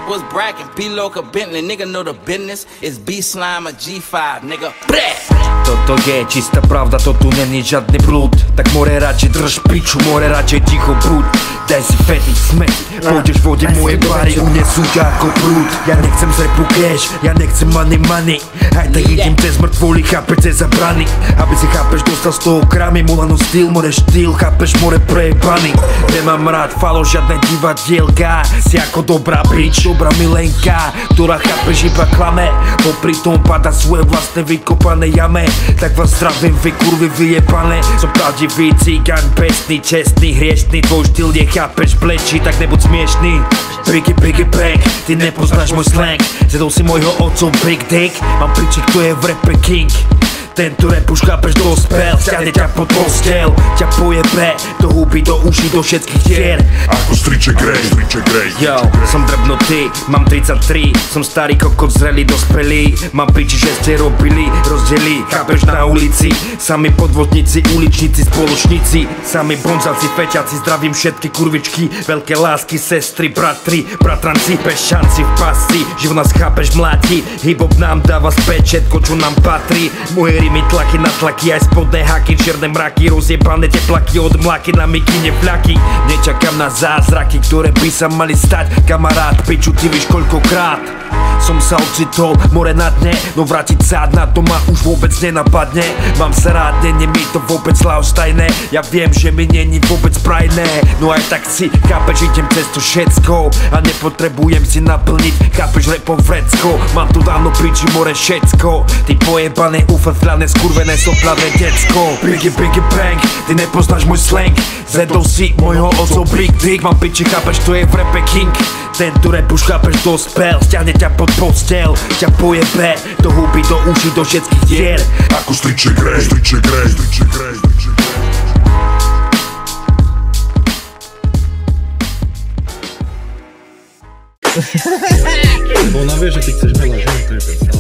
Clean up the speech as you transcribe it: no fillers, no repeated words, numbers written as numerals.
Was bragging, B-Loca Bentley, nigga know the business. It's B-Slime a G5, nigga. Bleh! Toto je čistá pravda, to tu není žádný blúd. Tak more radšej drž piču, more radšej ticho prúd. Daj si fety, smeti, pôjdeš vode, moje bary unesú ťa ako prúd. Ja nechcem z rapu cash, ja nechcem money. Aj tak idem cez mŕtvoly, chápeš cez zabrany. Aby si chápeš dostal z toho kramy, Mulano styl, more štýl, chápeš more prejebaný. Nemám rád falo, žiadne divadielka. Si ako dobrá bitch, dobrá milenka, ktorá chápeš iba klame. Popri tom pada svoje vlastné vykopané jame. Tak vás zdravím, vy kurvy vyjebané. Som pravdivý cigán, besný, čestný, hriešný. Tvoj štýl nechápeš, blečí, tak nebuď smiešný. Biggie bang, ty nepoznáš môj slang. Zjedol si môjho otcov big dick. Mám priček, kto je v rape king. Tento rap už chápeš dospel, stiahne ťa pod postel. Ťa pojebe, do huby, do uší, do všetkých dier. Ako striček Ray. Yo, som drbnutý, mám 33. Som starý kokot, zrelý, dospelý. Mám piči, že ste robili rozdiely, chápeš, na ulici. Sami podvodníci, uličníci, spoločníci. Sami bonzáci, feťáci, zdravím všetky kurvičky. Veľké lásky, sestry, bratri, bratranci. Bez šanci v pasci, živo nás chápeš mláti. Hip-hop nám dáva späť všetko, čo nám patrí. Moje mi tlaky na tlaky, aj spodné haky, čierne mraky, rozjebané teplaky od mlaky na mikine fľaky. Nečakám na zázraky, ktoré by sa mali stať. Kamarát, piču, ty víš koľkokrát som sa ocitol, more na dne. No vrátiť sa na to ma už vôbec nenapadne. Mám sa rád, nie mi to vôbec ľahostajné. Ja viem, že mi není vôbec prajné. No aj tak si, chápeš, idem cez to všetko. A nepotrebujem si naplniť, chápeš, repom vrecko. Mám tu dávno piči, more všetko. Ty pojebané, ufrfľané, skurvené, soplané decko. Biggie bang, ty nepoznáš môj slang. Zjedol si môjho otcov big dick. Mám piči, chápeš, to je v rape king. Tento rap už chápeš dospel, stiahne ťa pod postel. Ťa pojebe, do huby, do uší, do všetkých dier. Ako striček Ray. Bo ona vie, že ty chceš veľa, že? To je predstav.